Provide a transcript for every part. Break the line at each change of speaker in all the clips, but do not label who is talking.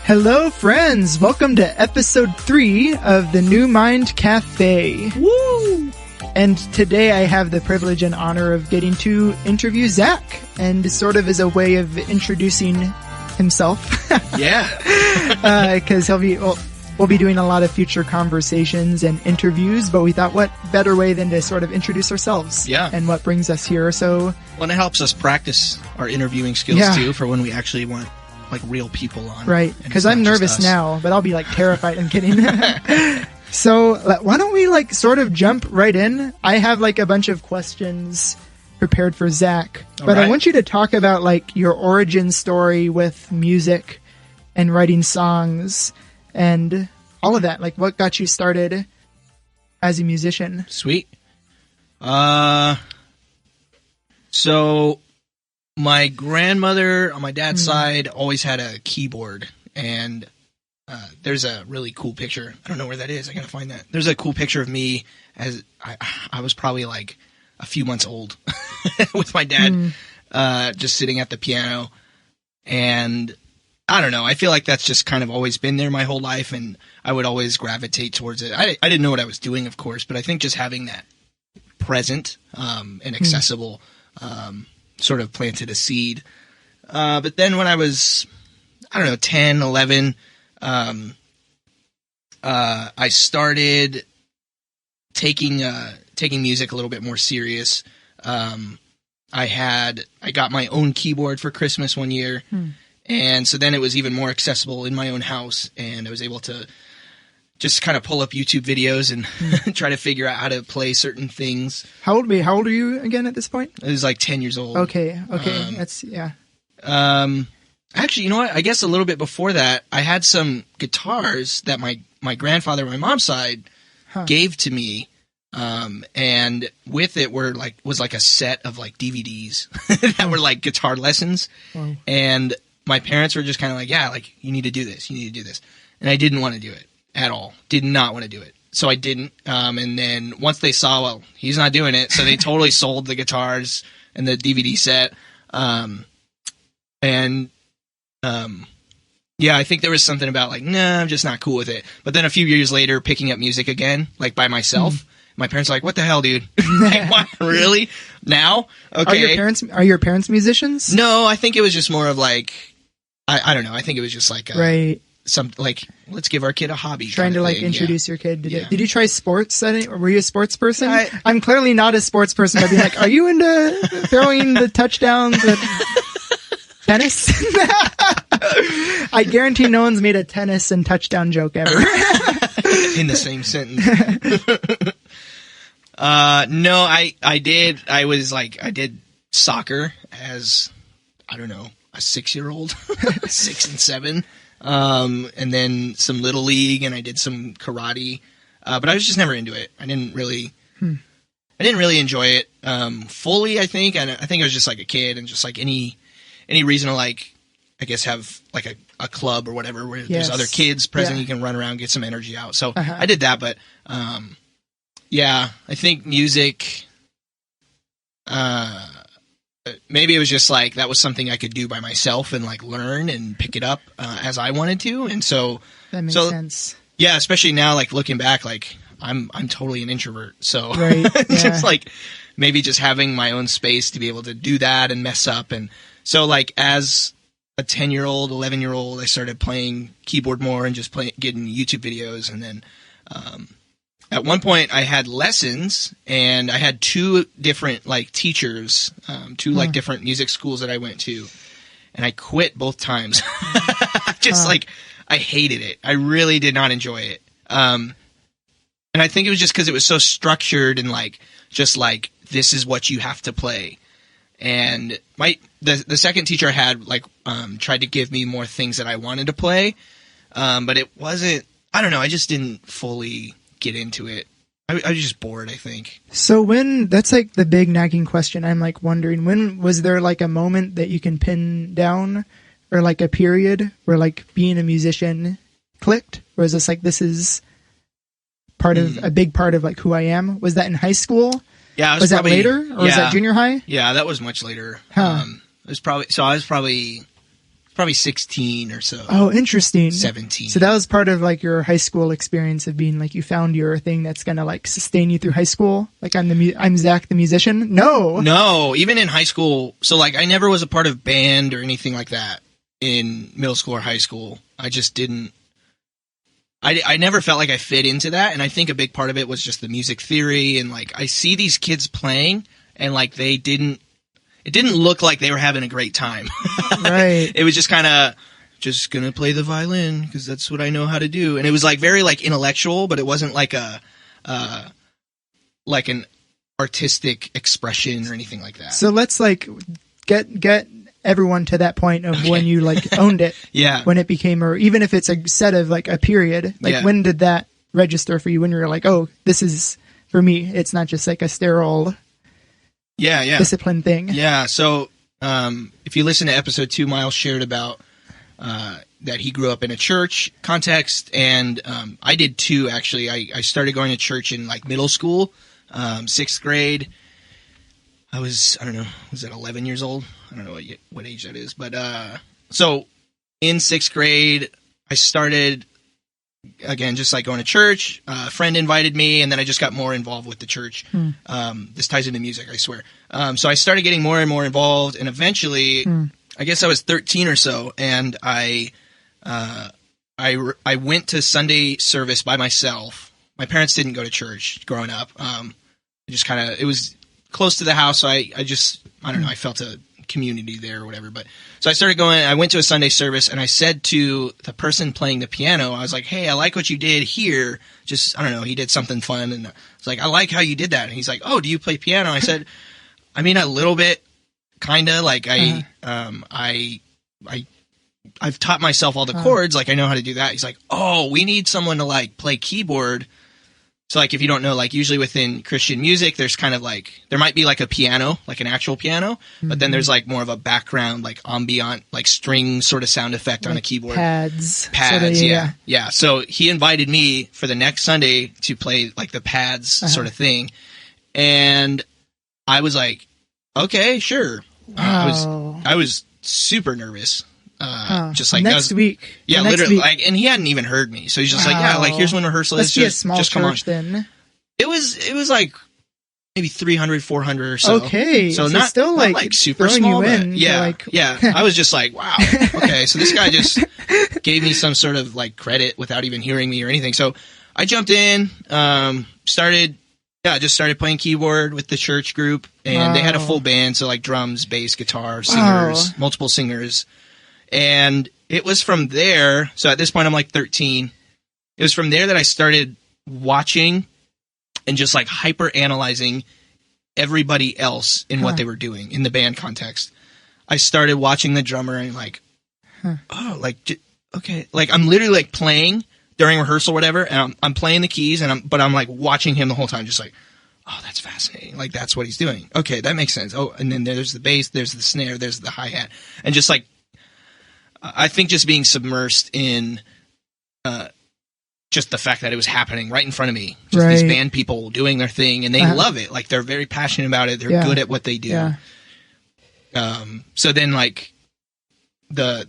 Hello, friends! Welcome to episode 3 of the New Mind Cafe.
Woo!
And today I have the privilege and honor of getting to interview Zack, and sort of as a way of introducing himself.
Yeah.
Because we'll be doing a lot of future conversations and interviews, but we thought what better way than to sort of introduce ourselves.
Yeah.
And what brings us here, so...
Well, and it helps us practice our interviewing skills, too, for when we actually want, like, real people on.
Right, because I'm nervous now, but I'll be, like, terrified. I'm kidding. So, why don't we, like, sort of jump right in? I have, like, a bunch of questions prepared for Zack, but I want you to talk about, like, your origin story with music and writing songs and all of that. Like, what got you started as a musician?
Sweet. So my grandmother on my dad's side always had a keyboard, and there's a really cool picture. I don't know where that is. I gotta find that. There's a cool picture of me as I was probably like a few months old with my dad, just sitting at the piano. And I don't know. I feel like that's just kind of always been there my whole life, and I would always gravitate towards it. I didn't know what I was doing, of course, but I think just having that present and accessible sort of planted a seed. But then when I was, 10, 11, I started taking music a little bit more serious. I got my own keyboard for Christmas one year. And so then it was even more accessible in my own house, and I was able to just kind of pull up YouTube videos and try to figure out how to play certain things.
How old are you again at this point?
I was like 10 years old.
Okay. That's, yeah.
Actually, you know what? I guess a little bit before that, I had some guitars that my grandfather on my mom's side gave to me. And with it was like a set of like DVDs that were like guitar lessons. Wow. And my parents were just kind of like, yeah, like you need to do this. You need to do this. And I didn't want to do it at all. Did not want to do it. So I didn't. And then once they saw, well, he's not doing it. So they totally sold the guitars and the DVD set. Yeah, I think there was something about like, nah, I'm just not cool with it. But then a few years later, picking up music again, like by myself, my parents are like, what the hell, dude? Like, what? Really? Now? Okay.
Are your parents musicians?
No, I think it was just more of like, I don't know. I think it was just like, let's give our kid a hobby.
Trying to like introduce your kid. Did you try sports? Or were you a sports person? I'm clearly not a sports person. I'd be like, are you into throwing the touchdowns and tennis? I guarantee no one's made a tennis and touchdown joke ever.
In the same sentence. No, I did. I did soccer as, I don't know, a 6-year-old, 6 and 7. And then some little league, and I did some karate. But I was just never into it. I didn't really enjoy it, fully, I think. And I think I was just like a kid, and just like any reason to like, I guess have like a club or whatever where there's other kids present, you can run around, get some energy out. So I did that, but, yeah, I think music, maybe it was just like that was something I could do by myself and like learn and pick it up as I wanted to, and so
that makes sense.
Yeah, especially now, like looking back, like I'm totally an introvert, so just like maybe just having my own space to be able to do that and mess up, and so like as a 10-year-old, 11-year-old, I started playing keyboard more and just getting YouTube videos, and then at one point I had lessons, and I had 2 different like teachers, 2 like different music schools that I went to, and I quit both times. Just like I hated it. I really did not enjoy it. And I think it was just because it was so structured and like just like this is what you have to play. And the second teacher I had like tried to give me more things that I wanted to play, but it wasn't. I don't know. I just didn't fully get into it. I was just bored, I think.
So that's like the big nagging question. I'm like wondering, when was there like a moment that you can pin down, or like a period where like being a musician clicked? Or is this like, this is part of a big part of like who I am? Was that in high school?
Yeah,
was that later, or was that junior high?
Yeah, that was much later.
Huh.
It was probably, so I was probably probably 16 or so.
Oh, interesting.
17.
So that was part of like your high school experience of being like, you found your thing that's going to like sustain you through high school. Like I'm Zach the musician. No,
even in high school. So like I never was a part of band or anything like that in middle school or high school. I just didn't. I never felt like I fit into that. And I think a big part of it was just the music theory. And like, I see these kids playing and like it didn't look like they were having a great time.
Right.
It was just kind of just going to play the violin because that's what I know how to do. And it was like very like intellectual, but it wasn't like like an artistic expression or anything like that.
So let's like get everyone to that point of when you like owned it.
Yeah.
When it became, or even if it's a set of like a period, like when did that register for you when you were like, oh, this is for me. It's not just like a sterile discipline thing. Yeah.
So if you listen to episode 2, Myles shared about that he grew up in a church context, and I did too, actually. I started going to church in like middle school, 6th grade. Was that 11 years old? I don't know what age that is. But so in 6th grade, I started, again, just like going to church. A friend invited me, and then I just got more involved with the church. This ties into music, I swear. So I started getting more and more involved, and eventually, I guess I was 13 or so, and I went to Sunday service by myself. My parents didn't go to church growing up. It was close to the house, so I don't know, I felt a community there or whatever. But so I started going, I went to a Sunday service, and I said to the person playing the piano, I was like, hey, I like what you did here. Just, I don't know, he did something fun, and I was like, I like how you did that. And he's like, oh, do you play piano? I said, I mean, a little bit, kind of, like I've taught myself all the chords, like I know how to do that. He's like, oh, we need someone to like play keyboard. So like, if you don't know, like usually within Christian music, there's kind of like, there might be like a piano, like an actual piano, but then there's like more of a background, like ambient, like string sort of sound effect like on a keyboard.
Pads.
Sort of, yeah. So he invited me for the next Sunday to play like the pads sort of thing. And I was like, okay, sure.
Wow.
I was super nervous. Just like
next week.
Yeah, literally. Like, and he hadn't even heard me, so he's just like, yeah, like here's when rehearsal is.
Just a small
just come on.
Then
It was like maybe 300, 400 or so.
Okay,
so
not
still like super small. Yeah. I was just like, wow. Okay, so this guy just gave me some sort of like credit without even hearing me or anything. So I jumped in, started playing keyboard with the church group, and they had a full band, so like drums, bass, guitar, singers, multiple singers. And it was from there, so at this point I'm like 13, it was from there that I started watching and just like hyper analyzing everybody else in what they were doing in the band context. I started watching the drummer and like, okay, like I'm literally like playing during rehearsal or whatever, and I'm playing the keys, but I'm like watching him the whole time, just like, oh, that's fascinating. Like that's what he's doing. Okay, that makes sense. Oh, and then there's the bass, there's the snare, there's the hi-hat, and just like, I think just being submersed in just the fact that it was happening right in front of me. Just these band people doing their thing, and they love it. Like, they're very passionate about it. They're good at what they do. Yeah. So then, like, the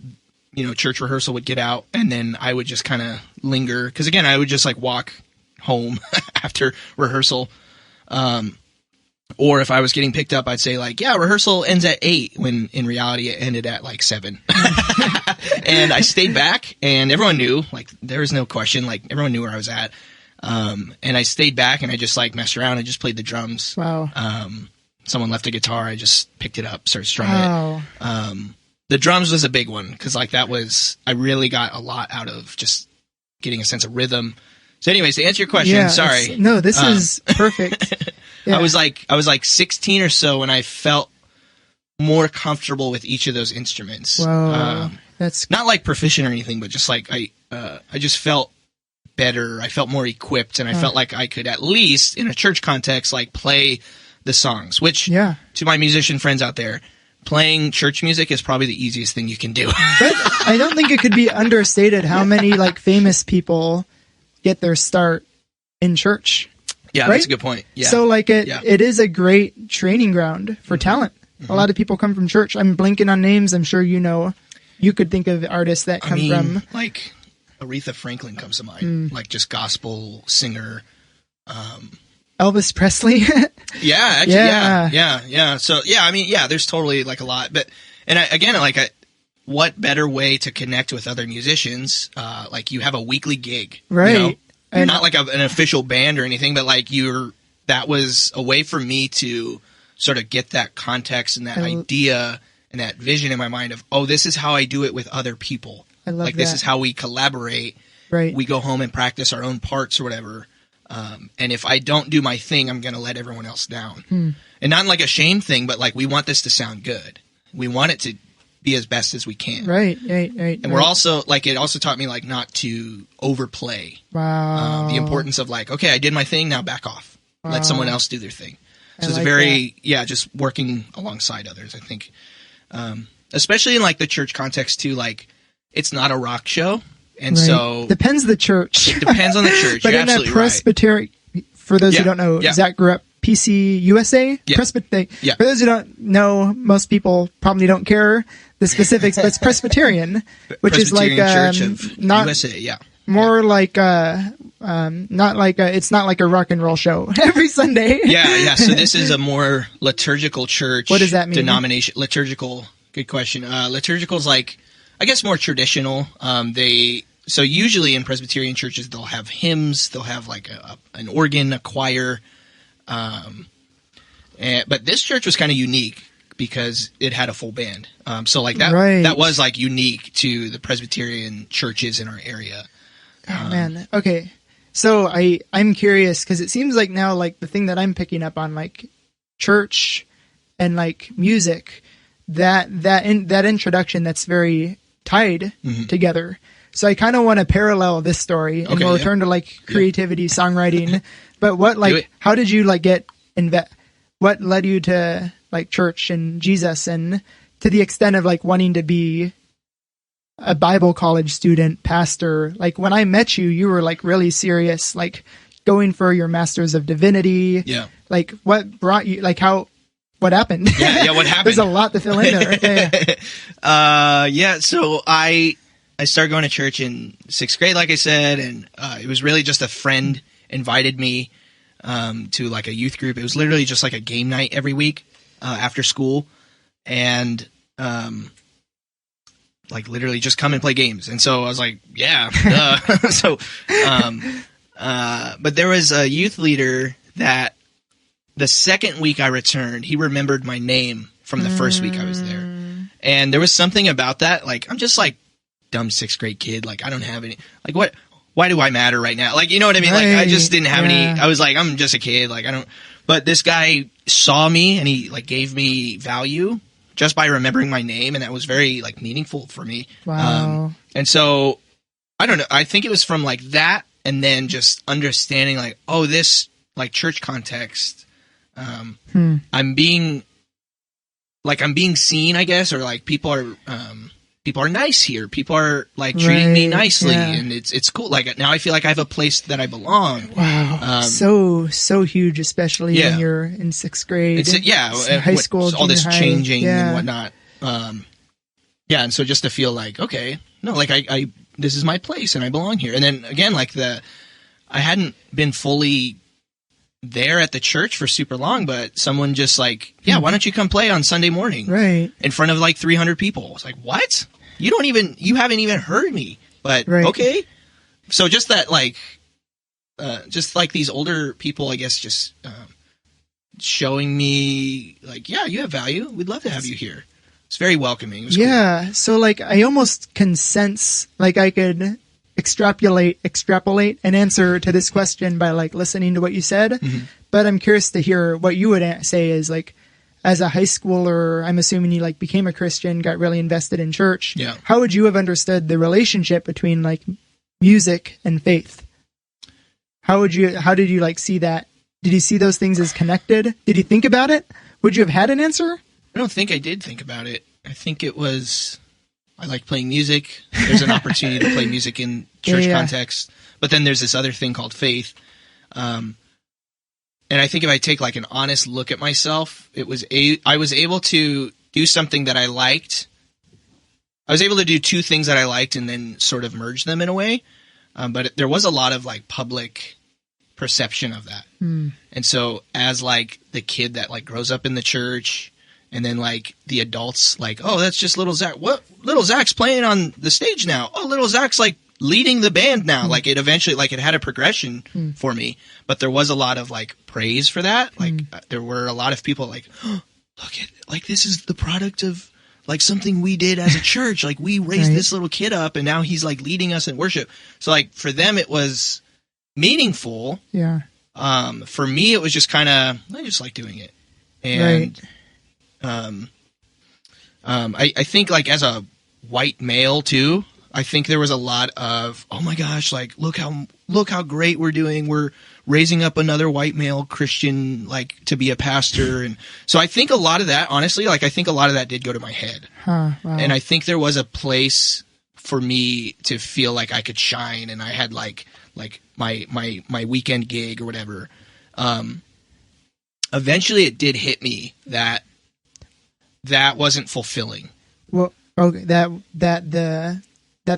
church rehearsal would get out, and then I would just kind of linger. Because, again, I would just, like, walk home after rehearsal. Or if I was getting picked up, I'd say like, yeah, rehearsal ends at 8, when in reality it ended at like 7. And I stayed back, and everyone knew, like, there was no question, like everyone knew where I was at. And I stayed back, and I just like messed around. I just played the drums.
Wow.
Someone left a guitar. I just picked it up, started strumming it. The drums was a big one, because like I really got a lot out of just getting a sense of rhythm. So anyways, to answer your question, sorry.
No, this is perfect. Yeah.
I was like 16 or so when I felt more comfortable with each of those instruments.
Wow.
That's not like proficient or anything, but just like I just felt better. I felt more equipped, and I felt like I could, at least in a church context, like play the songs, which to my musician friends out there, playing church music is probably the easiest thing you can do.
But I don't think it could be understated how many like famous people get their start in church.
Yeah,
right?
That's a good point. Yeah.
So like it is a great training ground for talent. A lot of people come from church. I'm blanking on names. I'm sure you know. you could think of artists that come from?
Like Aretha Franklin comes to mind, like just gospel singer.
Elvis Presley.
Yeah, actually, yeah. So there's totally like a lot, but what better way to connect with other musicians? Like you have a weekly gig,
right?
You know? You're not like an official band or anything, but like that was a way for me to sort of get that context and that idea and that vision in my mind of, oh, this is how I do it with other people.
I love
like
that.
This is how we collaborate.
Right.
We go home and practice our own parts or whatever. And if I don't do my thing, I'm going to let everyone else down. And not like a shame thing, but like we want this to sound good. We want it to be as best as we can.
Right.
And we're also like, it also taught me like not to overplay.
Wow.
The importance of like, okay, I did my thing, now back off.
Wow.
Let someone else do their thing. So it's just working alongside others, I think. Especially in like the church context too, like it's not a rock show. And so
depends the church.
It depends on the church.
But
You're
in
absolutely
a Presbyterian, for those who don't know, Zach grew up PC USA.
Yeah.
For those who don't know, most people probably don't care the specifics, but it's Presbyterian, which is like
Church of
not
USA.
More like not like it's not like a rock and roll show every Sunday.
So this is a more liturgical church.
What does that mean?
Denomination liturgical. Good question. Liturgical is like, I guess, more traditional. So usually in Presbyterian churches they'll have hymns, they'll have like an organ, a choir. But this church was kind of unique because it had a full band. So like that was like unique to the Presbyterian churches in our area.
Oh man. Okay. So I'm curious because it seems like now like the thing that I'm picking up on like church and like music, that introduction that's very tied together. So I kind of want to parallel this story and we'll return to like creativity, songwriting. But how did you like what led you to like church and Jesus, and to the extent of like wanting to be a Bible college student, pastor? Like when I met you, you were like really serious, like going for your Master's of Divinity.
Yeah.
Like what brought you, like what happened?
Yeah, what happened?
There's a lot to fill in there.
So I started going to church in 6th grade, like I said, and it was really just a friend invited me to like a youth group. It was literally just like a game night every week after school, and like literally just come and play games. And so I was like, yeah. But there was a youth leader that the second week I returned, he remembered my name from the first week I was there. And there was something about that. Like, I'm just like dumb 6th grade kid. Like, I don't have any, like, why do I matter right now? Like, you know what I mean? Like, I just didn't have any, I was like, I'm just a kid. Like, but this guy saw me and he like gave me value just by remembering my name. And that was very like meaningful for me.
Wow.
And so I don't know. I think it was from like that. And then just understanding like, oh, this like church context, I'm being seen, I guess, or like people are nice here. People are like treating me nicely, and it's cool. Like now I feel like I have a place that I belong.
Wow. So huge, especially when you're in 6th grade.
It's
high school,
all this
high,
changing and whatnot. And so just to feel like, okay, no, like I this is my place and I belong here. And then again, like I hadn't been fully there at the church for super long, but someone just like, why don't you come play on Sunday morning?
Right.
In front of like 300 people. It's like, what? You haven't even heard me, but okay. So just that, like, just like these older people, I guess, just showing me like, yeah, you have value. We'd love to have you here. It's very welcoming. It was cool.
So like, I almost can sense like I could extrapolate an answer to this question by like listening to what you said. But I'm curious to hear what you would say is like, as a high schooler, I'm assuming you like became a Christian, got really invested in church.
Yeah. How
would you have understood the relationship between like music and faith? How did you like see that? Did you see those things as connected? Did you think about it? Would you have had an answer?
I don't think I did think about it. I think it was, I like playing music. There's an opportunity to play music in church context. But then there's this other thing called faith. And I think if I take like an honest look at myself, I was able to do something that I liked I was able to do two things that I liked and then sort of merge them in a way. But there was a lot of like public perception of that. And so as like the kid that like grows up in the church, and then like the adults like, oh, that's just little Zach. What? Little Zach's playing on the stage now. Oh, little Zach's like leading the band now. Like it eventually, like it had a progression for me, but there was a lot of like praise for that. Like there were a lot of people like, oh, look at, like, this is the product of like something we did as a church. Like we raised this little kid up and now he's like leading us in worship. So like for them, it was meaningful.
Yeah.
For me, it was just kind of, I just like doing it. And, I think like as a white male too, I think there was a lot of, oh my gosh, like, look how great we're doing. We're raising up another white male Christian, like, to be a pastor. And so I think a lot of that, honestly, like, I think a lot of that did go to my head.
Wow.
And I think there was a place for me to feel like I could shine, and I had like my weekend gig or whatever. Eventually it did hit me that wasn't fulfilling.
Well, okay, that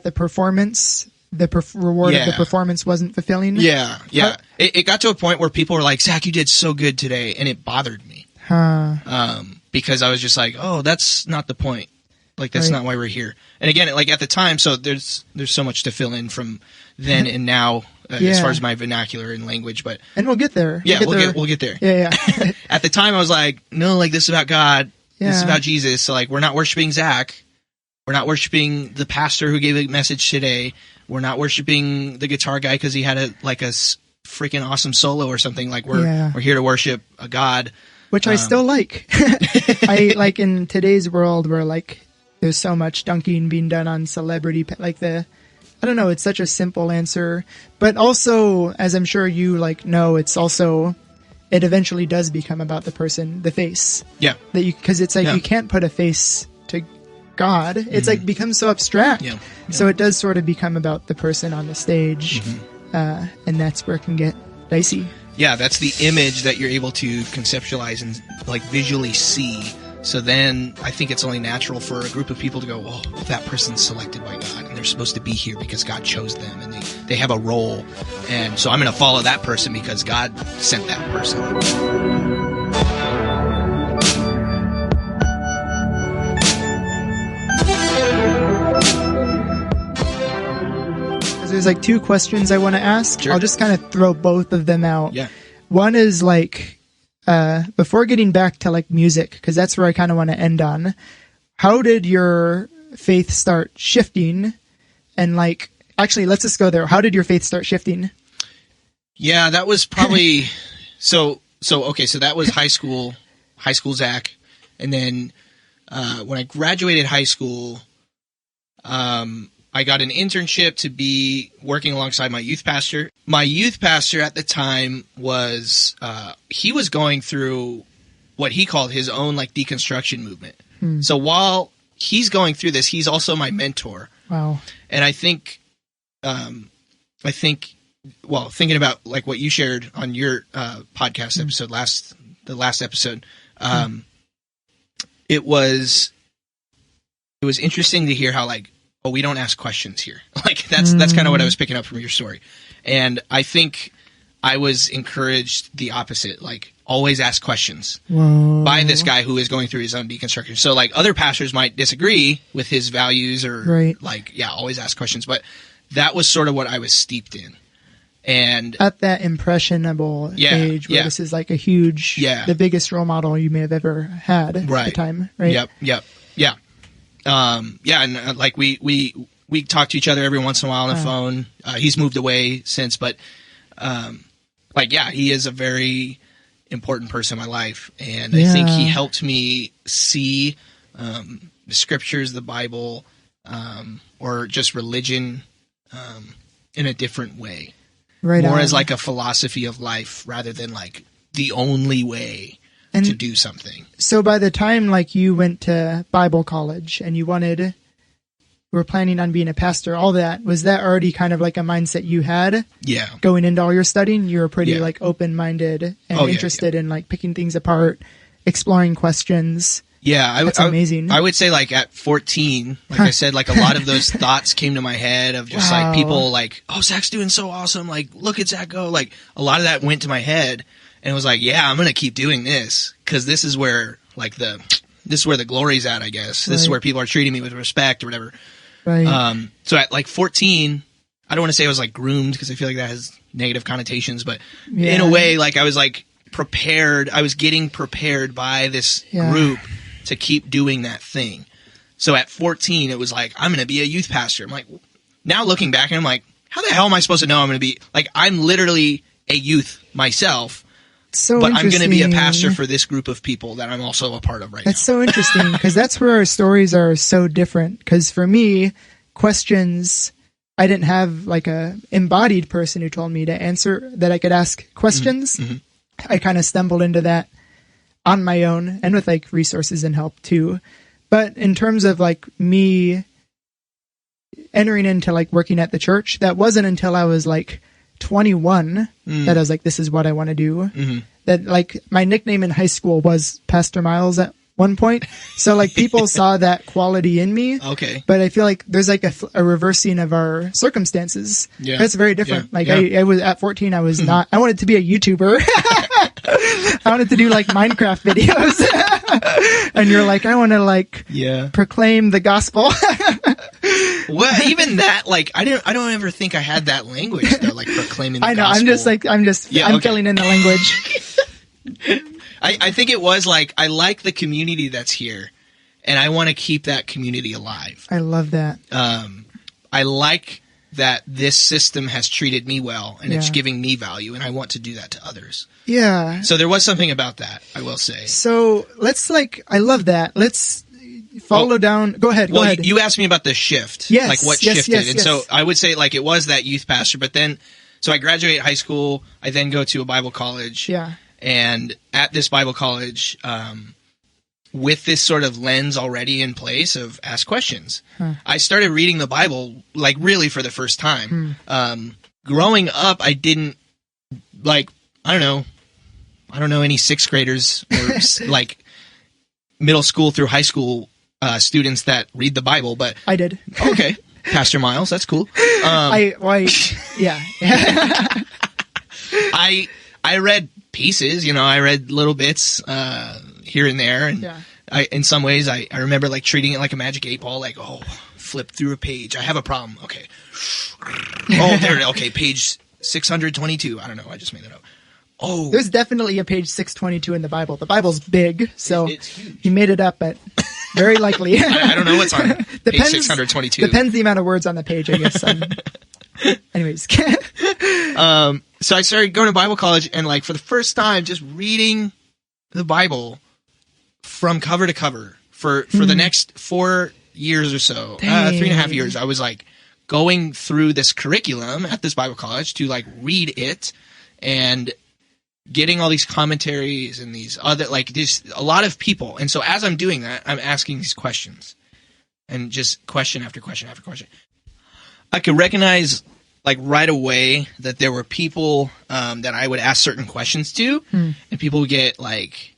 the performance, reward of the performance wasn't fulfilling?
Yeah. It got to a point where people were like, Zach, you did so good today, and it bothered me. Because I was just like, oh, that's not the point. Like, that's not why we're here. And again, like at the time, so there's so much to fill in from then and now as far as my vernacular and language. And
we'll get there.
We'll get there.
Yeah.
At the time, I was like, no, like this is about God. This is about Jesus. So like, we're not worshiping Zach. We're not worshiping the pastor who gave a message today. We're not worshiping the guitar guy because he had a freaking awesome solo or something. Like we're here to worship a God,
which I still like. I like in today's world where like there's so much dunking being done on celebrity, like I don't know. It's such a simple answer, but also as I'm sure you like know, it's also. It eventually does become about the person, the face.
Yeah.
Because it's like you can't put a face to God. It's like becomes so abstract. Yeah. So it does sort of become about the person on the stage, and that's where it can get dicey.
Yeah, that's the image that you're able to conceptualize and like visually see. So then I think it's only natural for a group of people to go, oh, that person's selected by God, and they're supposed to be here because God chose them, and they have a role. And so I'm going to follow that person because God sent that person.
There's like two questions I want to ask. Sure. I'll just kind of throw both of them out.
Yeah.
One is like, before getting back to like music, because that's where I kind of want to end on, how did your faith start shifting? And like, actually, let's just go there. How did your faith start shifting?
Yeah, that was probably, okay, so that was high school Zach. And then, when I graduated high school, I got an internship to be working alongside my youth pastor. My youth pastor at the time was, he was going through what he called his own like deconstruction movement. So while he's going through this, he's also my mentor.
Wow.
And I think, well, thinking about like what you shared on your podcast episode, the last episode, it was interesting to hear how like, oh, we don't ask questions here. Like that's kind of what I was picking up from your story. And I think I was encouraged the opposite, like always ask questions by this guy who is going through his own deconstruction. So like other pastors might disagree with his values or always ask questions. But that was sort of what I was steeped in. And
at that impressionable age where this is like a huge, the biggest role model you may have ever had at the time. Right.
Yep. Yeah. And like we talk to each other every once in a while on the phone. He's moved away since, but he is a very important person in my life, and I think he helped me see the scriptures, the Bible, or just religion in a different way, more as like a philosophy of life rather than like the only way to do something.
So by the time like you went to Bible college and you were planning on being a pastor, all that, was that already kind of like a mindset you had?
Yeah.
Going into all your studying, you were pretty like open-minded and interested in like picking things apart, exploring questions.
Yeah,
that's amazing.
I would say like at 14, like I said, like a lot of those thoughts came to my head of just like people like, oh, Zach's doing so awesome. Like, look at Zach go. Like a lot of that went to my head and it was like, yeah, I'm going to keep doing this because this is where like this is where the glory's at, I guess. This is where people are treating me with respect or whatever.
Right.
So at like 14, I don't want to say I was like groomed because I feel like that has negative connotations, but in a way, like I was like prepared. I was getting prepared by this group to keep doing that thing. So at 14, it was like, I'm going to be a youth pastor. I'm like, now looking back, and I'm like, how the hell am I supposed to know I'm going to be, like, I'm literally a youth myself, but I'm going to be a pastor for this group of people that I'm also a part of right now.
That's so interesting, because that's where our stories are so different. Because for me, questions, I didn't have like a embodied person who told me to answer, that I could ask questions. Mm-hmm. I kind of stumbled into that on my own and with like resources and help too. But in terms of like me entering into like working at the church, that wasn't until I was like 21 that I was like, this is what I want to do. Mm-hmm. That like my nickname in high school was Pastor Myles at one point. So like people saw that quality in me.
Okay.
But I feel like there's like a reversing of our circumstances. Yeah. That's very different. I was at 14, I was not, I wanted to be a YouTuber. I wanted to do like Minecraft videos. And you're like, I want to like proclaim the gospel.
Well, even that, like, I don't ever think I had that language though, like proclaiming the gospel.
I know, I'm filling in the language.
I think it was like, I like the community that's here and I want to keep that community alive.
I love that.
I like that this system has treated me well and it's giving me value and I want to do that to others.
Yeah.
So there was something about that, I will say.
So let's I love that. Let's follow down. Go ahead.
You asked me about the shift.
Yes.
Like what shifted. And so I would say like it was that youth pastor, but then, so I graduate high school. I then go to a Bible college.
Yeah.
And at this Bible college, with this sort of lens already in place of ask questions, I started reading the Bible like really for the first time. Growing up, I didn't like, I don't know any sixth graders or like middle school through high school students that read the Bible, but
I did.
Okay. Pastor Myles, that's cool.
I
read pieces, I read little bits here and there, and in some ways I remember like treating it like a magic 8-ball, like, oh, flip through a page, I have a problem, okay. Oh, there, okay, page 622, I don't know, I just made that up. Oh,
there's definitely a page 622 in the Bible. The Bible's big, so
it's huge.
He made it up, but very likely.
I don't know what's on page 622.
Depends the amount of words on the page, I guess. Anyways.
So I started going to Bible college and like for the first time just reading the Bible from cover to cover for the next 4 years or so, 3.5 years. I was like going through this curriculum at this Bible college to like read it and getting all these commentaries and these other, like there's a lot of people. And so as I'm doing that, I'm asking these questions and just question after question after question. I could recognize like right away that there were people that I would ask certain questions to, and people would get like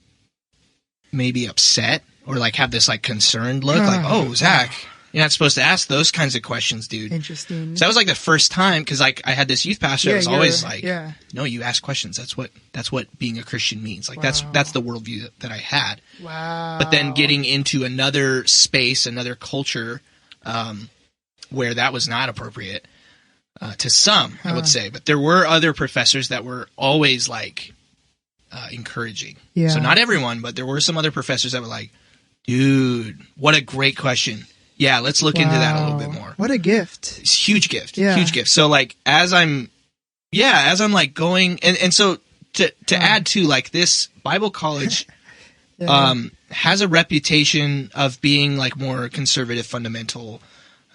maybe upset or like have this like concerned look, like, oh, Zach, you're not supposed to ask those kinds of questions, dude.
Interesting.
So that was like the first time, because like I had this youth pastor that was always like, no, you ask questions. That's what being a Christian means. Like that's the worldview that I had.
Wow.
But then getting into another space, another culture, where that was not appropriate. To some, I would say, but there were other professors that were always like encouraging.
Yeah.
So not everyone, but there were some other professors that were like, dude, what a great question. Yeah, let's look into that a little bit more.
What a gift.
It's a huge gift. Yeah. Huge gift. So like as I'm like going and so to add to like this Bible college has a reputation of being like more conservative, fundamental,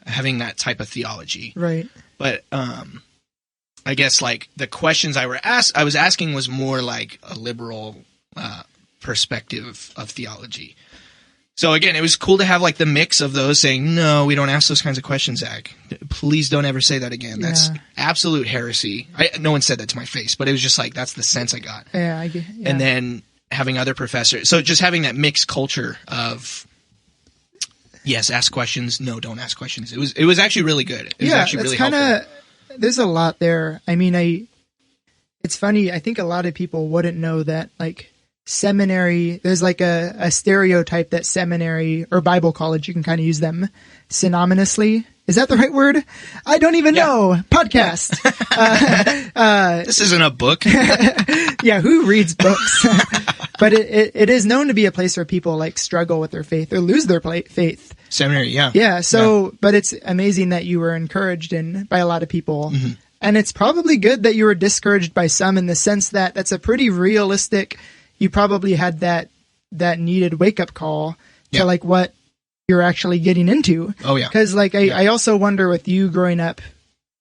having that type of theology.
Right.
But I guess like the questions I was asking was more like a liberal perspective of theology. So again, it was cool to have like the mix of those saying, no, we don't ask those kinds of questions, Zach. Please don't ever say that again. That's absolute heresy. No one said that to my face, but it was just like, that's the sense I got.
Yeah.
And then having other professors. So just having that mixed culture of, yes, ask questions. No, don't ask questions. It was actually really good. It was actually really helpful.
There's a lot there. I mean, it's funny. I think a lot of people wouldn't know that, like, seminary, there's like a stereotype that seminary or Bible college, you can kind of use them synonymously. Is that the right word? I don't even know. Podcast.
This isn't a book.
Yeah, who reads books? But it is known to be a place where people like struggle with their faith or lose their faith.
Seminary, yeah.
Yeah, so, but it's amazing that you were encouraged by a lot of people. Mm-hmm. And it's probably good that you were discouraged by some, in the sense that that's a pretty realistic, you probably had that needed wake-up call to like what you're actually getting into.
Oh, yeah.
Because like I also wonder, with you growing up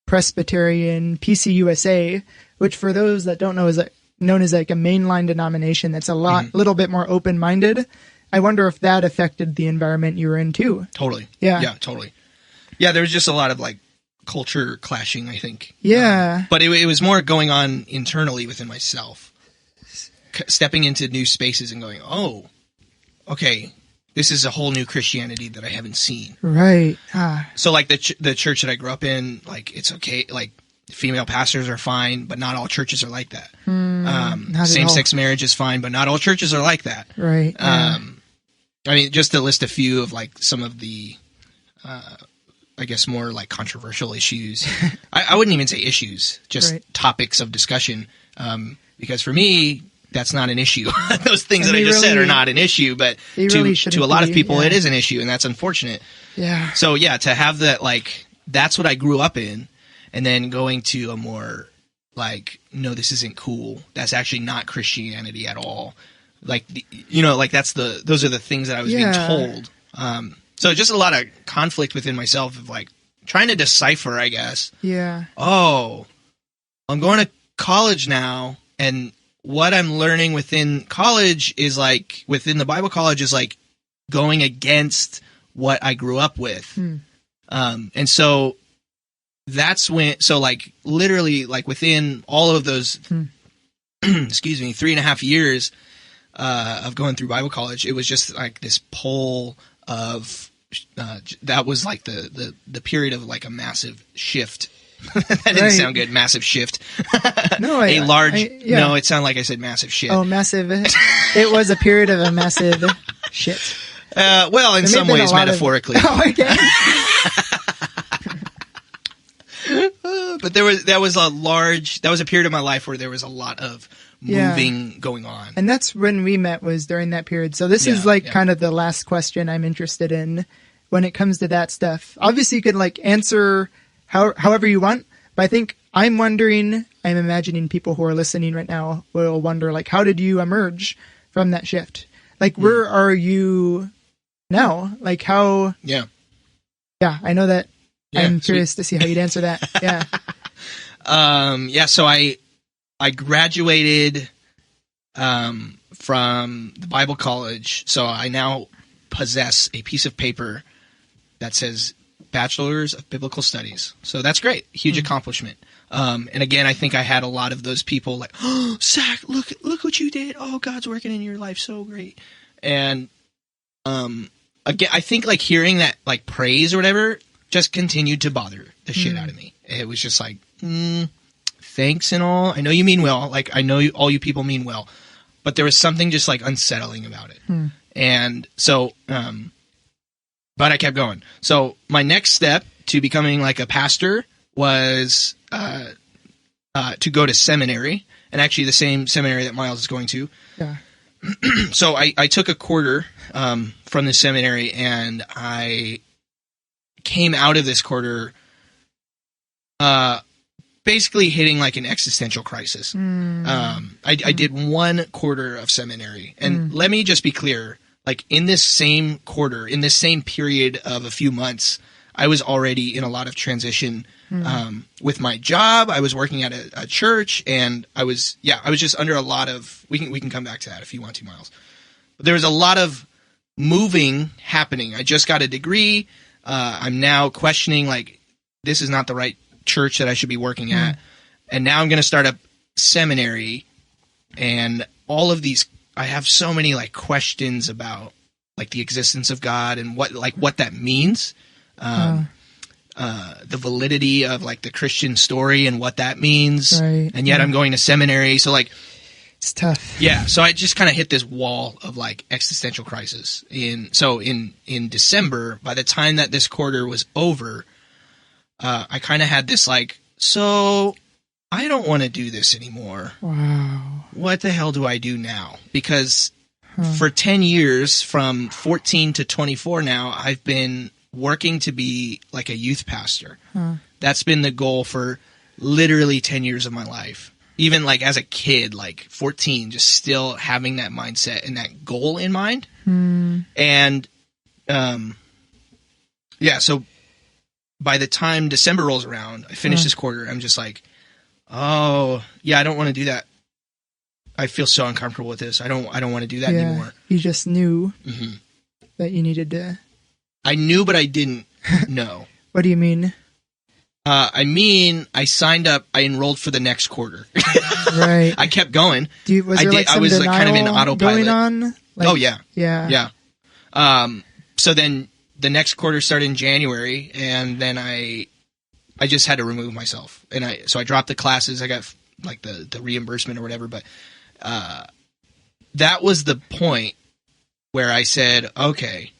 Presbyterian, PCUSA, which for those that don't know is known as like a mainline denomination that's a little bit more open-minded. I wonder if that affected the environment you were in too.
Totally.
Yeah.
Yeah, totally. Yeah, there was just a lot of like culture clashing, I think.
Yeah.
But it was more going on internally within myself. Stepping into new spaces and going, oh, okay, this is a whole new Christianity that I haven't seen.
Right.
So like the church that I grew up in, like it's okay, like female pastors are fine, but not all churches are like that. Same-sex marriage is fine, but not all churches are like that.
Right.
I mean, just to list a few of like some of the, I guess more like controversial issues. I wouldn't even say issues, just topics of discussion. Because for me, that's not an issue. Those things that I just said are not an issue, but to a lot of people, it is an issue, and that's unfortunate.
Yeah.
So yeah, to have that, like, that's what I grew up in, and then going to a more like, no, this isn't cool. That's actually not Christianity at all. Like, like those are the things that I was being told. So just a lot of conflict within myself of like trying to decipher, I guess.
Yeah.
Oh, I'm going to college now, and what I'm learning within college is like, within the Bible college, is like going against what I grew up with. And so that's when, so like literally like within all of those, excuse me, 3.5 years of going through Bible college, it was just like this pole of, that was like the period of like a massive shift. That didn't sound good. Massive shift.
No,
no, it sounded like I said massive shit.
Oh, massive. It was a period of a massive shit.
Well, in some ways, metaphorically.
Okay.
But that was a period of my life where there was a lot of moving going on.
And that's when we met, was during that period. So this is like kind of the last question I'm interested in when it comes to that stuff. Obviously, you could like answer however you want, but I think I'm imagining people who are listening right now will wonder, like, how did you emerge from that shift? Like, where are you now? Like, how?
Yeah,
I know that. I'm curious to see how you'd answer that. Yeah.
So I graduated from the Bible college, so I now possess a piece of paper that says Bachelor's of Biblical Studies. So that's great. Huge accomplishment. And again, I think I had a lot of those people like, oh, Zach, look what you did. Oh, God's working in your life. So great. And again, I think like hearing that like praise or whatever just continued to bother the shit out of me. It was just like, thanks and all. I know you mean well. Like, I know all you people mean well. But there was something just like unsettling about it. And so, but I kept going. So my next step to becoming like a pastor was to go to seminary, and actually the same seminary that Myles is going to.
Yeah.
So I took a quarter from the seminary, and I came out of this quarter basically hitting like an existential crisis. I did 1 quarter of seminary, and let me just be clear. Like, in this same quarter, in this same period of a few months, I was already in a lot of transition with my job. I was working at a church, and I was just under a lot of, we can come back to that if you want to, Myles. But there was a lot of moving happening. I just got a degree. I'm now questioning, like, this is not the right church that I should be working at. And now I'm going to start up seminary, and all of these I have so many like questions about like the existence of God and what that means. The validity of like the Christian story and what that means.
Right.
And yet I'm going to seminary. So like,
it's tough.
Yeah. So I just kind of hit this wall of like existential crisis in December. By the time that this quarter was over, I kind of had this like, so I don't want to do this anymore.
Wow.
What the hell do I do now? Because for 10 years, from 14 to 24 now, I've been working to be like a youth pastor. That's been the goal for literally 10 years of my life. Even like as a kid, like 14, just still having that mindset and that goal in mind. And so by the time December rolls around, I finish this quarter, I'm just like, oh yeah, I don't want to do that. I feel so uncomfortable with this. I don't want to do that anymore.
You just knew that you needed to.
I knew, but I didn't know.
What do you mean?
I signed up. I enrolled for the next quarter.
Right.
I kept going.
I
was like kind of in autopilot.
Going on? Like,
oh yeah.
Yeah.
So then the next quarter started in January, and then I just had to remove myself, and I dropped the classes. I got like the reimbursement or whatever, but that was the point where I said, okay,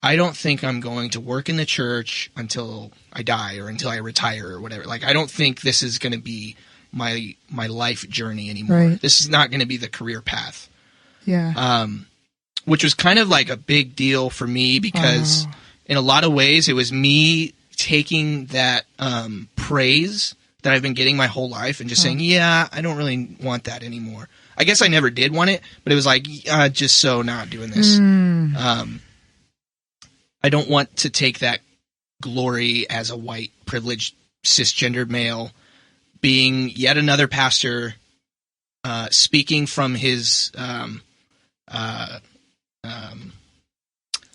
I don't think I'm going to work in the church until I die or until I retire or whatever. Like, I don't think this is going to be my life journey anymore.
Right.
This is not going to be the career path.
Yeah.
Which was kind of like a big deal for me because in a lot of ways it was me taking that praise that I've been getting my whole life and just saying, yeah, I don't really want that anymore. I guess I never did want it, but it was like, just so not doing this. I don't want to take that glory as a white, privileged, cisgendered male, being yet another pastor, speaking from his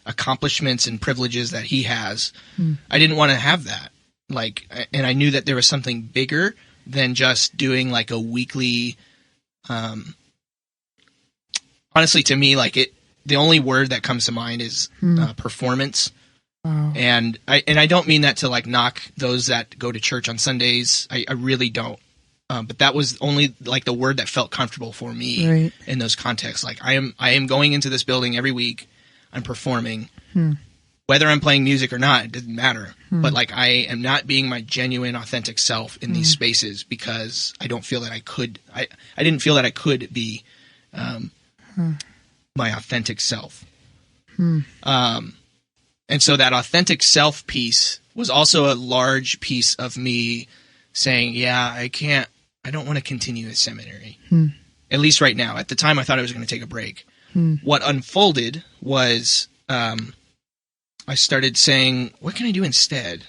accomplishments and privileges that he has. I didn't want to have that. Like, and I knew that there was something bigger than just doing like a weekly. Honestly, to me, like the only word that comes to mind is performance.
Wow.
And I don't mean that to like knock those that go to church on Sundays. I really don't. But that was only like the word that felt comfortable for me in those contexts. Like I am going into this building every week. I'm performing. Whether I'm playing music or not, it doesn't matter. But like I am not being my genuine, authentic self in these spaces because I don't feel that I could. I didn't feel that I could be my authentic self. And so that authentic self piece was also a large piece of me saying, yeah, I don't want to continue at seminary. At least right now. At the time, I thought I was going to take a break. What unfolded was I started saying, what can I do instead?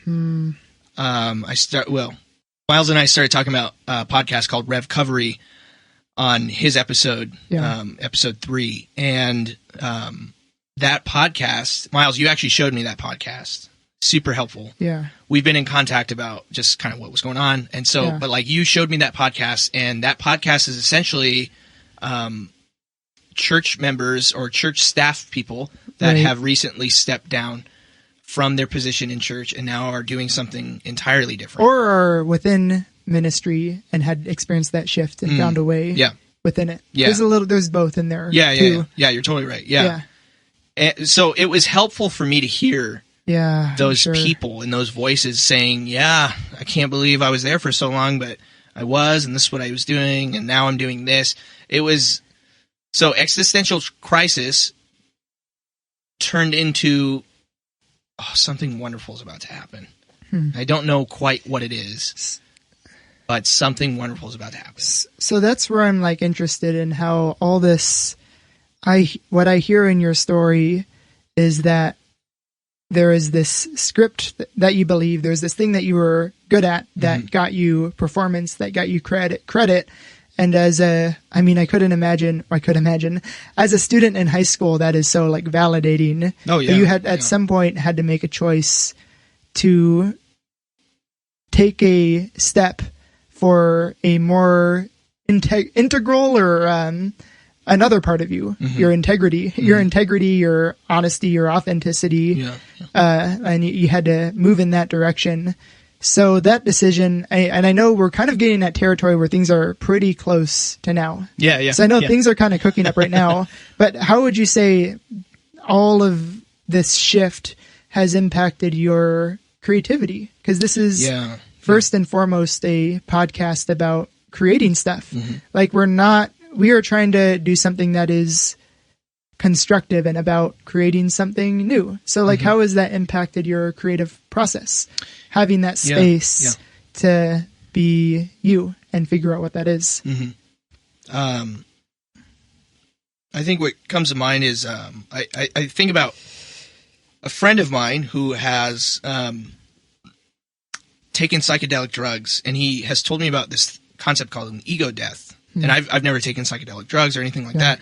Myles and I started talking about a podcast called Revcovery on his episode, episode 3. And that podcast, Myles, you actually showed me that podcast. Super helpful.
Yeah.
We've been in contact about just kind of what was going on. And so, but like you showed me that podcast, and that podcast is essentially church members or church staff people that have recently stepped down from their position in church and now are doing something entirely different.
Or are within ministry and had experienced that shift and found a way within it. Yeah. There's both in there.
Yeah, you're totally right. Yeah. And so it was helpful for me to hear those people and those voices saying, I can't believe I was there for so long, but I was, and this is what I was doing, and now I'm doing this. It was so existential crisis turned into something wonderful is about to happen. I don't know quite what it is, but something wonderful is about to happen.
So that's where I'm like interested in how all this, what I hear in your story is that there is this script that you believe, there's this thing that you were good at that got you performance, that got you credit. And I could imagine as a student in high school, that is so like validating.
Oh yeah.
You had at some point had to make a choice to take a step for a more integral or another part of you, your integrity, your honesty, your authenticity. And you had to move in that direction. So that decision, and I know we're kind of getting that territory where things are pretty close to now. So I know things are kind of cooking up right now, but how would you say all of this shift has impacted your creativity? Because this is first and foremost a podcast about creating stuff. Like we are trying to do something that is constructive and about creating something new. So like, how has that impacted your creative process? Having that space to be you and figure out what that is.
I think what comes to mind is I think about a friend of mine who has taken psychedelic drugs, and he has told me about this concept called an ego death. And I've never taken psychedelic drugs or anything like that.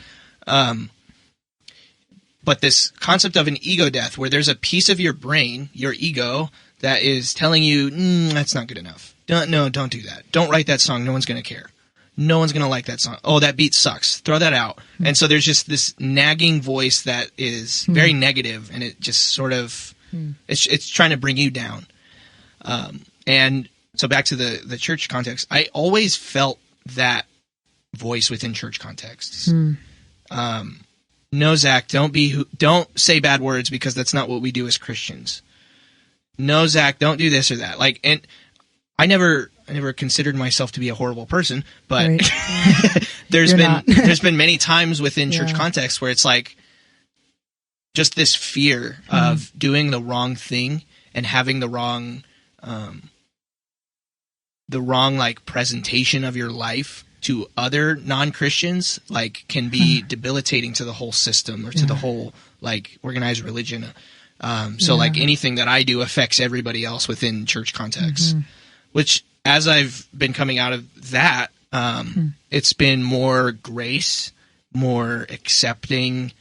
But this concept of an ego death, where there's a piece of your brain, your ego, that is telling you, that's not good enough. Don't do that. Don't write that song. No one's going to care. No one's going to like that song. Oh, that beat sucks. Throw that out. And so there's just this nagging voice that is very negative, and it just sort of, it's trying to bring you down. And so back to the church context, I always felt that voice within church contexts. No, Zach, don't say bad words, because that's not what we do as Christians. No, Zach, don't do this or that. Like, and I never considered myself to be a horrible person, but there's been many times within church contexts where it's like just this fear of doing the wrong thing and having the wrong like presentation of your life to other non-Christians, like, can be debilitating to the whole system or to the whole like organized religion. So like anything that I do affects everybody else within church context, which, as I've been coming out of that, it's been more grace, more accepting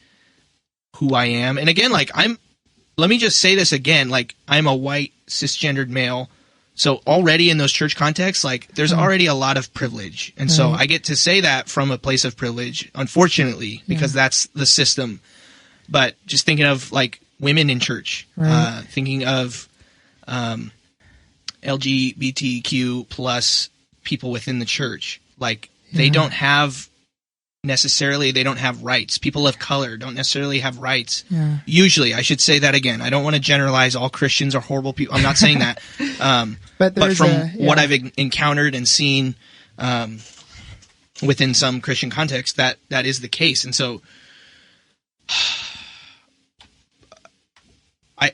who I am. And again, like let me just say this again, like, I'm a white cisgendered male. So already in those church contexts, like, there's already a lot of privilege. And so I get to say that from a place of privilege, unfortunately, because that's the system. But just thinking of like women in church, thinking of LGBTQ plus people within the church, like, they don't have rights. People of color don't necessarily have rights. Usually, I should say that again. I don't want to generalize all Christians are horrible people. I'm not saying that. But from what I've encountered and seen within some Christian context, that is the case. And so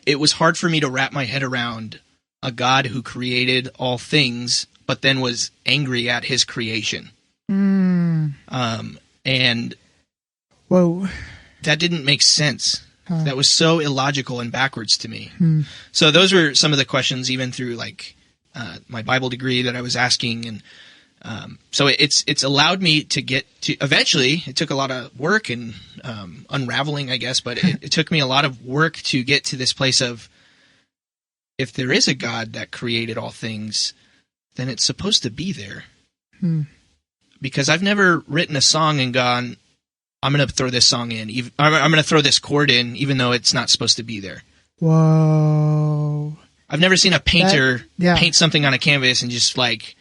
it was hard for me to wrap my head around a God who created all things, but then was angry at his creation. And
whoa,
that didn't make sense. That was so illogical and backwards to me. So those were some of the questions, even through like my Bible degree, that I was asking. And so it's allowed me to get to, eventually, it took a lot of work and unraveling, I guess, but it took me a lot of work to get to this place of, if there is a God that created all things, then it's supposed to be there. Because I've never written a song and gone, I'm going to throw this song in. I'm going to throw this chord in, even though it's not supposed to be there.
Whoa.
I've never seen a painter paint something on a canvas and just like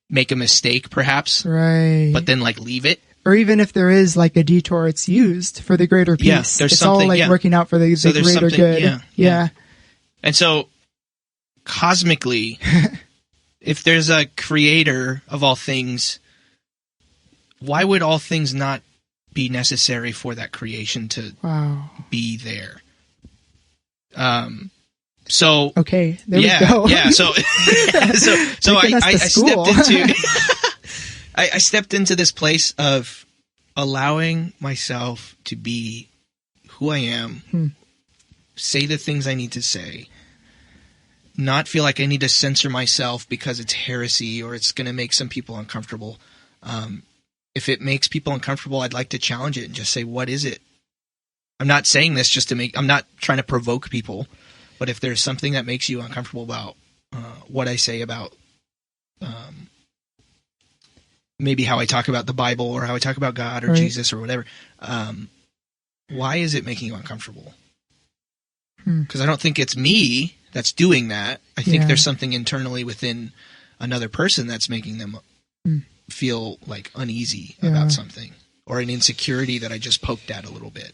make a mistake, perhaps.
Right.
But then like leave it.
Or even if there is like a detour, it's used for the greater peace.
Yeah, there's
it's
something,
all like working out for the greater good.
Yeah. And so cosmically, if there's a creator of all things, why would all things not be necessary for that creation to be there? So
okay, there we go.
So I stepped into I stepped into this place of allowing myself to be who I am, say the things I need to say, not feel like I need to censor myself because it's heresy or it's going to make some people uncomfortable. If it makes people uncomfortable, I'd like to challenge it and just say, what is it? I'm not saying this just to I'm not trying to provoke people, but if there's something that makes you uncomfortable about what I say about maybe how I talk about the Bible or how I talk about God or Jesus or whatever. Why is it making you uncomfortable? Because I don't think it's me that's doing that. I think there's something internally within another person that's making them feel like uneasy about something, or an insecurity that I just poked at a little bit.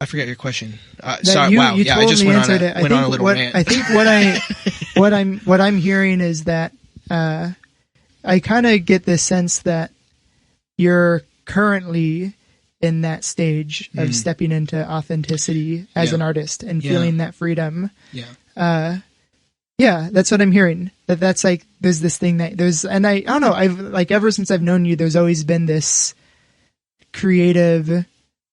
I forget your question. Sorry,
you
I just went on a little rant.
I think what I'm hearing is that I kind of get this sense that you're currently in that stage of stepping into authenticity as an artist and feeling that freedom. Yeah, that's what I'm hearing. That's like, there's this thing that there's, and I don't know, I've like, ever since I've known you, there's always been this creative,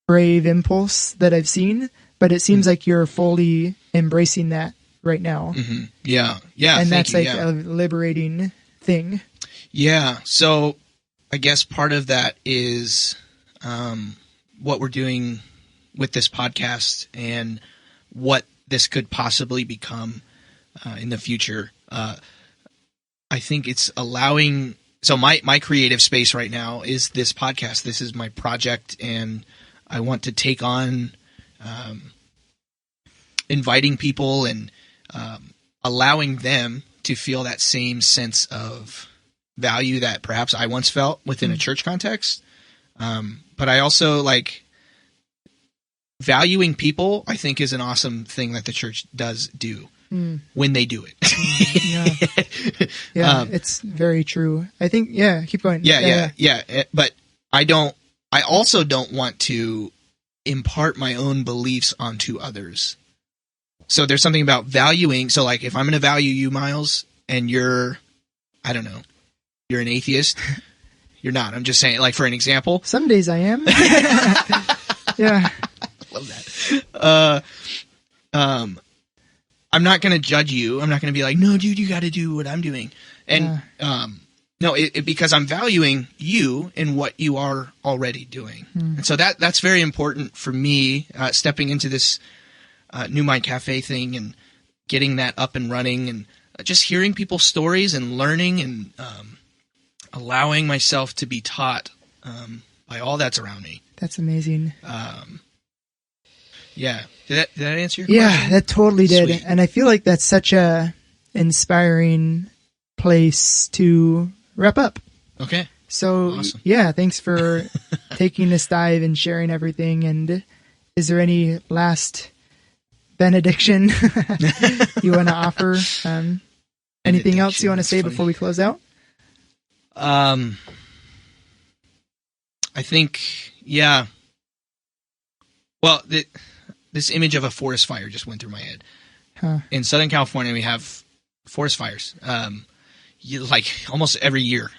brave impulse that I've seen, but it seems like you're fully embracing that right now.
Yeah.
And that's like a liberating thing.
Yeah. So I guess part of that is, what we're doing with this podcast and what this could possibly become in the future. I think it's allowing, so my creative space right now is this podcast. This is my project, and I want to take on inviting people and allowing them to feel that same sense of value that perhaps I once felt within a church context. But I also like valuing people, I think, is an awesome thing that the church does do when they do it.
It's very true. I think, keep going.
But I also don't want to impart my own beliefs onto others. So there's something about valuing. So like, if I'm going to value you, Myles, and you're, I don't know, you're an atheist. You're not. I'm just saying, like, for an example.
Some days I am. Yeah.
Love that. I'm not going to judge you. I'm not going to be like, no, dude, you got to do what I'm doing. And no, because I'm valuing you and what you are already doing. And so that's very important for me, stepping into this New Mind Cafe thing and getting that up and running, and just hearing people's stories and learning and allowing myself to be taught by all that's around me.
That's amazing.
Yeah. Did that answer your question?
Yeah, that totally did.
Sweet.
And I feel like that's such a inspiring place to wrap up.
Okay.
So,
awesome.
Thanks for taking this dive and sharing everything. And is there any last benediction you want to offer? Anything else you want to say before we close out?
I think, well, this image of a forest fire just went through my head. In Southern California, we have forest fires, like almost every year,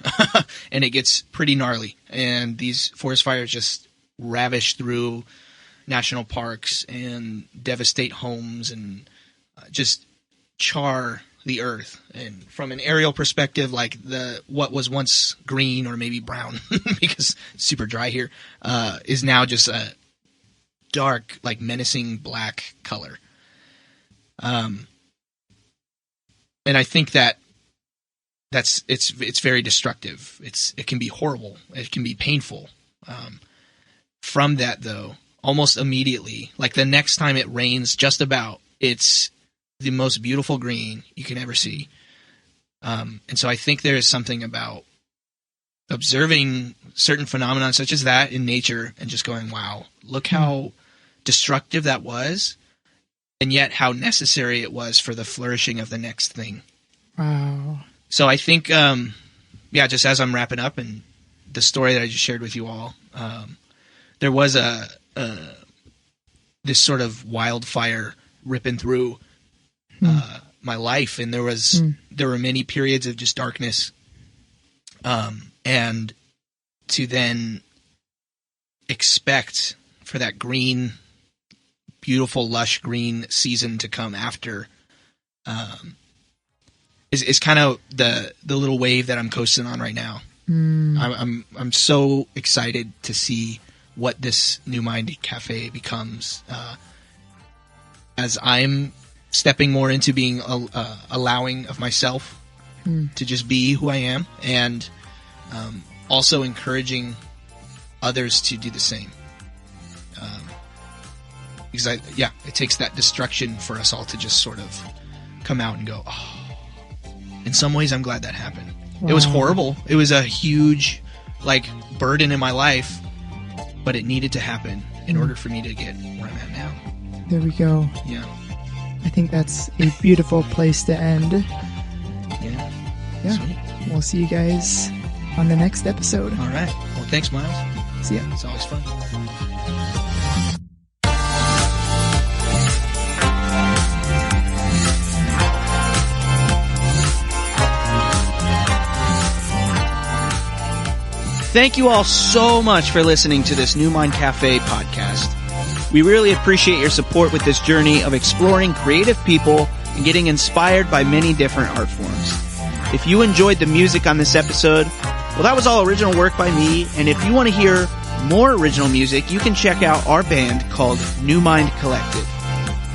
and it gets pretty gnarly. And these forest fires just ravish through national parks and devastate homes and just char the earth. And from an aerial perspective, like what was once green or maybe brown because it's super dry here, is now just a dark, like menacing black color. And I think it's very destructive. It can be horrible. It can be painful. From that though, almost immediately, like the next time it rains, just about, it's the most beautiful green you can ever see. And so I think there is something about observing certain phenomena such as that in nature and just going, wow, look how destructive that was, and yet how necessary it was for the flourishing of the next thing.
Wow.
So I think, just as I'm wrapping up and the story that I just shared with you all, there was this sort of wildfire ripping through my life, and there were many periods of just darkness, and to then expect for that green, beautiful, lush green season to come after, is kind of the little wave that I'm coasting on right now. I'm so excited to see what this New Mind Cafe becomes, as I'm stepping more into being allowing of myself to just be who I am, and also encouraging others to do the same. Because it takes that destruction for us all to just sort of come out and go, oh. In some ways, I'm glad that happened. Wow. It was horrible. It was a huge, burden in my life, but it needed to happen in order for me to get where I'm at now.
There we go.
Yeah.
I think that's a beautiful place to end.
Yeah.
Sweet. We'll see you guys on the next episode.
All right. Well, thanks, Myles.
See ya.
It's always fun. Thank you all so much for listening to this New Mind Cafe podcast. We really appreciate your support with this journey of exploring creative people and getting inspired by many different art forms. If you enjoyed the music on this episode, well, that was all original work by me, and if you want to hear more original music, you can check out our band called New Mind Collective.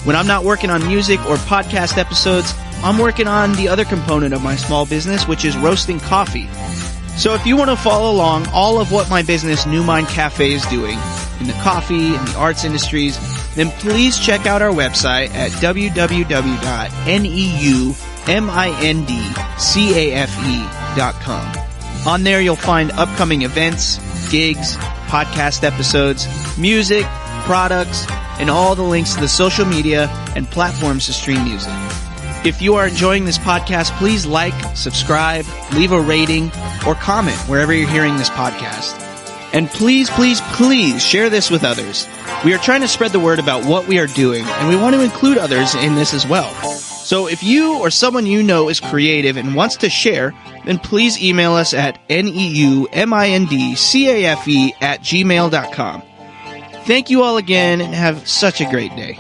When I'm not working on music or podcast episodes, I'm working on the other component of my small business, which is roasting coffee. So if you want to follow along all of what my business New Mind Cafe is doing in the coffee and the arts industries, then please check out our website at www.neumindcafe.com. On there you'll find upcoming events, gigs, podcast episodes, music, products, and all the links to the social media and platforms to stream music. If you are enjoying this podcast, please subscribe, leave a rating, or comment wherever you're hearing this podcast. And please, please, please share this with others. We are trying to spread the word about what we are doing, and we want to include others in this as well. So if you or someone you know is creative and wants to share, then please email us at neumindcafe@gmail.com. Thank you all again, and have such a great day.